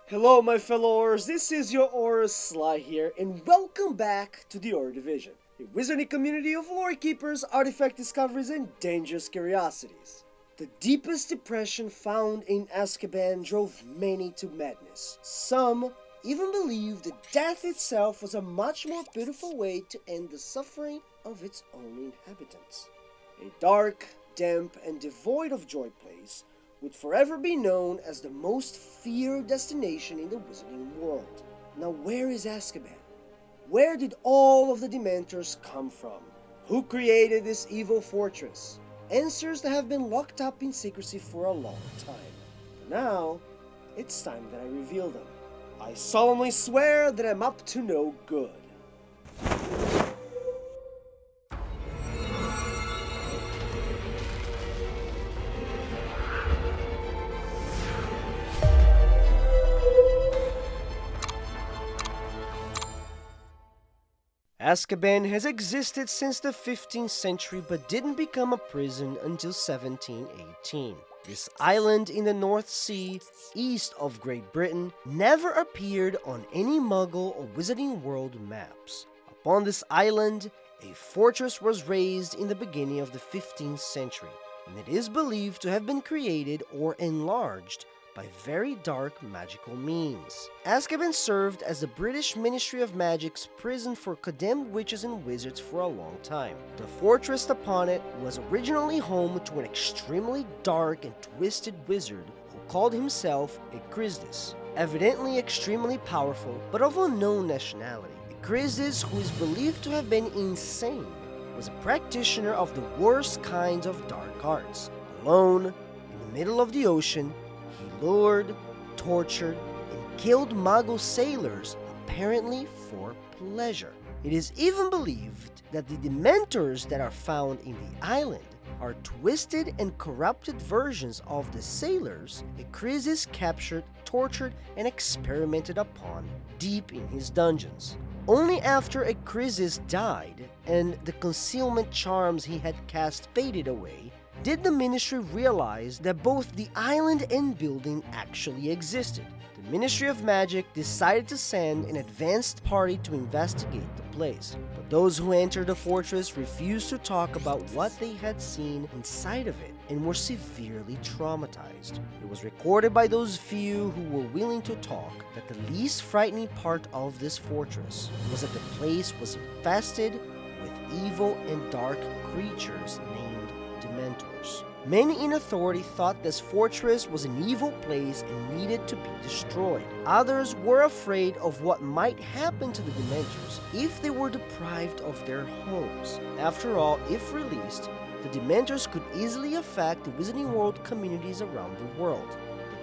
Hello, my fellow Aurors, this is your Auror Sly here, and welcome back to the Auror Division, a wizarding community of lore keepers, artifact discoveries, and dangerous curiosities. The deepest depression found in Azkaban drove many to madness. Some even believed that death itself was a much more beautiful way to end the suffering of its own inhabitants. A dark, damp, and devoid of joy place would forever be known as the most feared destination in the wizarding world. Now, where is Azkaban? Where did all of the Dementors come from? Who created this evil fortress? Answers that have been locked up in secrecy for a long time. But now, it's time that I reveal them. I solemnly swear that I'm up to no good. Azkaban has existed since the 15th century but didn't become a prison until 1718. This island in the North Sea, east of Great Britain, never appeared on any Muggle or Wizarding World maps. Upon this island, a fortress was raised in the beginning of the 15th century, and it is believed to have been created or enlarged by very dark magical means. Azkaban served as the British Ministry of Magic's prison for condemned witches and wizards for a long time. The fortress upon it was originally home to an extremely dark and twisted wizard who called himself a Christus, evidently extremely powerful but of unknown nationality. A Christus who is believed to have been insane was a practitioner of the worst kinds of dark arts. Alone, in the middle of the ocean, he lured, tortured, and killed Muggle sailors, apparently for pleasure. It is even believed that the Dementors that are found in the island are twisted and corrupted versions of the sailors a Christus captured, tortured, and experimented upon deep in his dungeons. Only after a Christus died and the concealment charms he had cast faded away did the Ministry realize that both the island and building actually existed. The Ministry of Magic decided to send an advanced party to investigate the place, but those who entered the fortress refused to talk about what they had seen inside of it and were severely traumatized. It was recorded by those few who were willing to talk that the least frightening part of this fortress was that the place was infested with evil and dark creatures named Dementors. Many in authority thought this fortress was an evil place and needed to be destroyed. Others were afraid of what might happen to the Dementors if they were deprived of their homes. After all, if released, the Dementors could easily affect the Wizarding World communities around the world.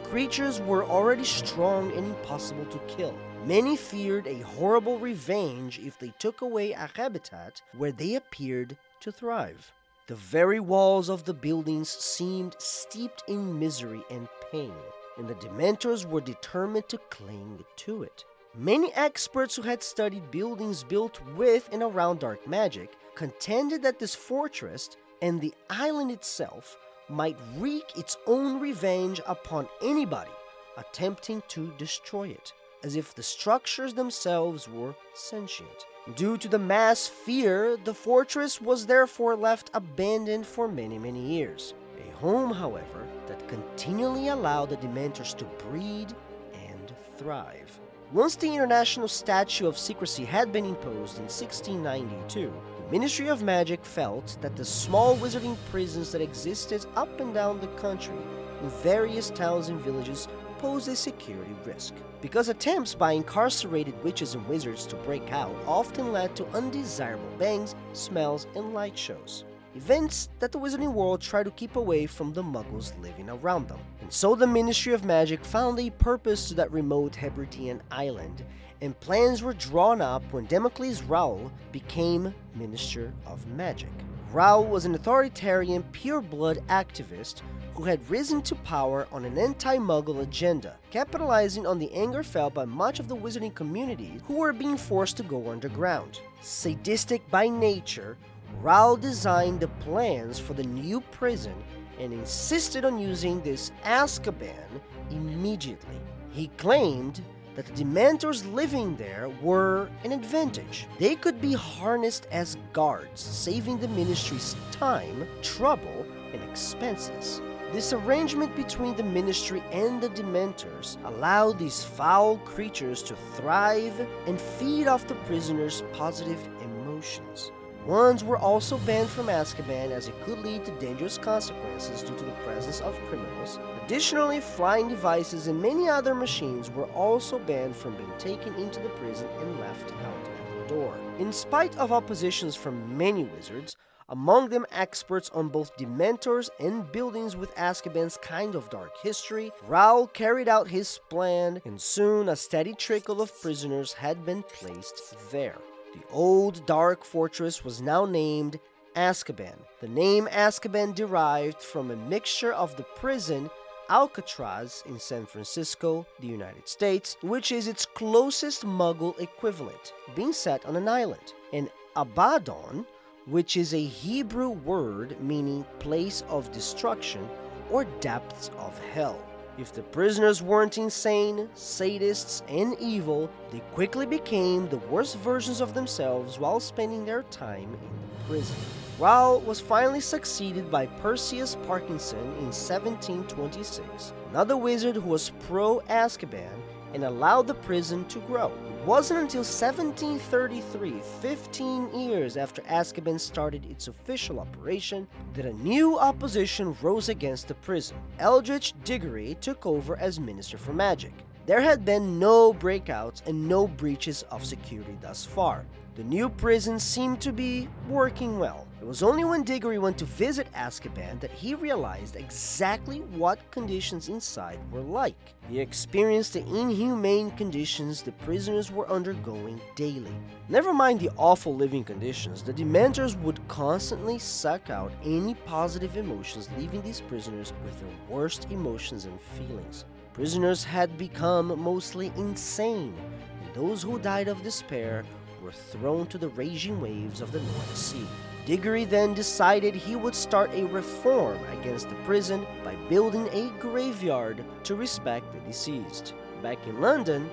The creatures were already strong and impossible to kill. Many feared a horrible revenge if they took away a habitat where they appeared to thrive. The very walls of the buildings seemed steeped in misery and pain, and the Dementors were determined to cling to it. Many experts who had studied buildings built with and around dark magic contended that this fortress and the island itself might wreak its own revenge upon anybody attempting to destroy it, as if the structures themselves were sentient. Due to the mass fear, the fortress was therefore left abandoned for many years. A home, however, that continually allowed the Dementors to breed and thrive. Once the International Statute of Secrecy had been imposed in 1692, the Ministry of Magic felt that the small wizarding prisons that existed up and down the country in various towns and villages posed a security risk, because attempts by incarcerated witches and wizards to break out often led to undesirable bangs, smells, and light shows. Events that the Wizarding World tried to keep away from the Muggles living around them. And so the Ministry of Magic found a purpose to that remote Hebridean island, and plans were drawn up when Damocles Raoul became Minister of Magic. Raoul was an authoritarian, pure-blood activist who had risen to power on an anti-Muggle agenda, capitalizing on the anger felt by much of the wizarding community who were being forced to go underground. Sadistic by nature, Raoul designed the plans for the new prison and insisted on using this Azkaban immediately. He claimed that the Dementors living there were an advantage. They could be harnessed as guards, saving the Ministry's time, trouble, and expenses. This arrangement between the Ministry and the Dementors allowed these foul creatures to thrive and feed off the prisoners' positive emotions. Ones were also banned from Azkaban as it could lead to dangerous consequences due to the presence of criminals. Additionally, flying devices and many other machines were also banned from being taken into the prison and left out at the door. In spite of oppositions from many wizards, among them experts on both Dementors and buildings with Azkaban's kind of dark history, Raoul carried out his plan, and soon a steady trickle of prisoners had been placed there. The old dark fortress was now named Azkaban. The name Azkaban derived from a mixture of the prison Alcatraz in San Francisco, the United States, which is its closest Muggle equivalent, being set on an island, and Abaddon, which is a Hebrew word meaning place of destruction or depths of hell. If the prisoners weren't insane, sadists, and evil, they quickly became the worst versions of themselves while spending their time in the prison. Raoul was finally succeeded by Perseus Parkinson in 1726, another wizard who was pro-Azkaban and allowed the prison to grow. It wasn't until 1733, 15 years after Azkaban started its official operation, that a new opposition rose against the prison. Eldritch Diggory took over as Minister for Magic. There had been no breakouts and no breaches of security thus far. The new prison seemed to be working well. It was only when Diggory went to visit Azkaban that he realized exactly what conditions inside were like. He experienced the inhumane conditions the prisoners were undergoing daily. Never mind the awful living conditions, the Dementors would constantly suck out any positive emotions, leaving these prisoners with their worst emotions and feelings. Prisoners had become mostly insane, and those who died of despair were thrown to the raging waves of the North Sea. Diggory then decided he would start a reform against the prison by building a graveyard to respect the deceased. Back in London,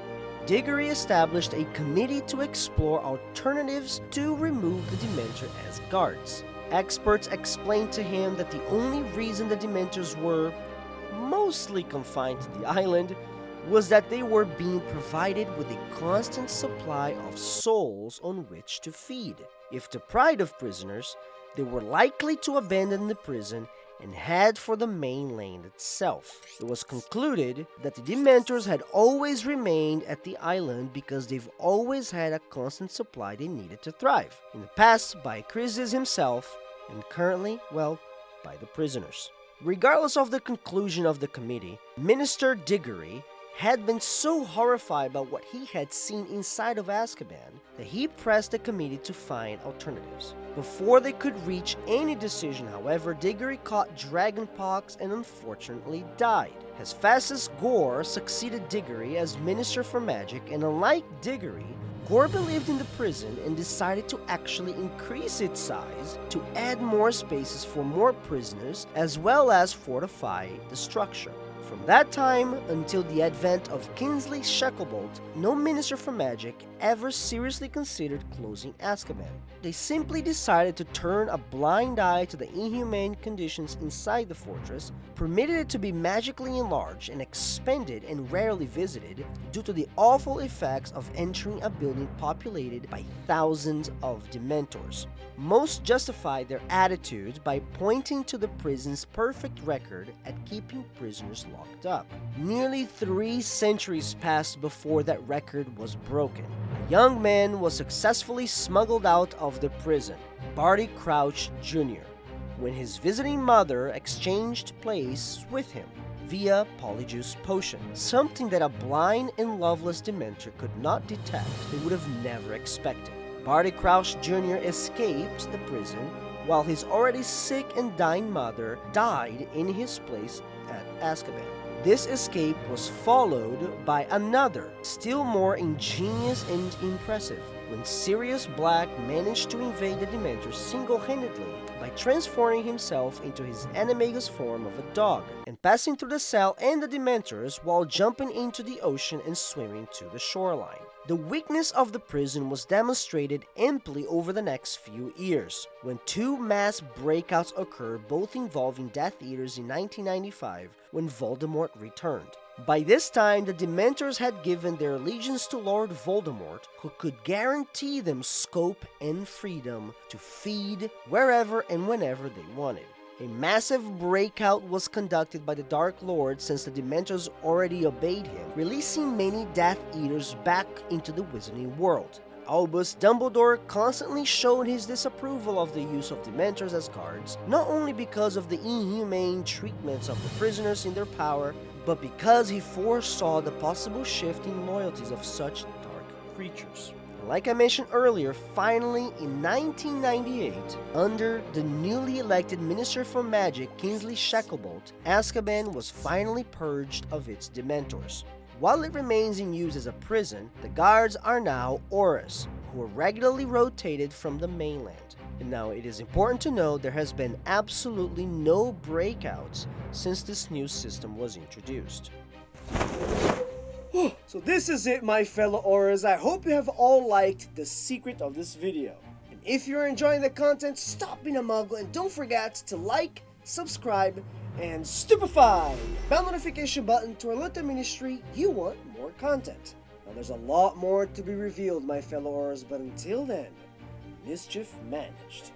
Diggory established a committee to explore alternatives to remove the Dementor as guards. Experts explained to him that the only reason the Dementors were mostly confined to the island was that they were being provided with a constant supply of souls on which to feed. If deprived of prisoners, they were likely to abandon the prison and head for the mainland itself. It was concluded that the Dementors had always remained at the island because they've always had a constant supply they needed to thrive. In the past, by Chrysis himself, and currently, well, by the prisoners. Regardless of the conclusion of the committee, Minister Diggory had been so horrified by what he had seen inside of Azkaban that he pressed the committee to find alternatives. Before they could reach any decision, however, Diggory caught dragonpox and unfortunately died. Hephaestus Gore succeeded Diggory as Minister for Magic, and unlike Diggory, Gore believed in the prison and decided to actually increase its size to add more spaces for more prisoners as well as fortify the structure. From that time until the advent of Kingsley Shacklebolt, no Minister for Magic ever seriously considered closing Azkaban. They simply decided to turn a blind eye to the inhumane conditions inside the fortress, permitted it to be magically enlarged and expanded and rarely visited due to the awful effects of entering a building populated by thousands of Dementors. Most justified their attitude by pointing to the prison's perfect record at keeping prisoners locked up. Nearly 3 centuries passed before that record was broken. A young man was successfully smuggled out of the prison, Barty Crouch Jr., when his visiting mother exchanged place with him via Polyjuice Potion, something that a blind and loveless Dementor could not detect and would have never expected. Barty Crouch Jr. escaped the prison while his already sick and dying mother died in his place at Azkaban. This escape was followed by another, still more ingenious and impressive. when Sirius Black managed to invade the Dementors single-handedly by transforming himself into his animagus form of a dog and passing through the cell and the Dementors while jumping into the ocean and swimming to the shoreline. The weakness of the prison was demonstrated amply over the next few years, when two mass breakouts occurred, both involving Death Eaters in 1995 when Voldemort returned. By this time, the Dementors had given their allegiance to Lord Voldemort, who could guarantee them scope and freedom to feed wherever and whenever they wanted. A massive breakout was conducted by the Dark Lord since the Dementors already obeyed him, releasing many Death Eaters back into the Wizarding world. Albus Dumbledore constantly showed his disapproval of the use of Dementors as guards, not only because of the inhumane treatments of the prisoners in their power, but because he foresaw the possible shift in loyalties of such dark creatures. Like I mentioned earlier, finally in 1998, under the newly elected Minister for Magic, Kingsley Shacklebolt, Azkaban was finally purged of its Dementors. While it remains in use as a prison, the guards are now Auras, who are regularly rotated from the mainland. And now it is important to note there has been absolutely no breakouts since this new system was introduced. So this is it, my fellow Auras. I hope you have all liked the secret of this video. And if you're enjoying the content, stop being a muggle and don't forget to like, subscribe, and stupefy the bell notification button to alert the ministry you want more content. Now there's a lot more to be revealed, my fellow Auras, but until then, mischief managed.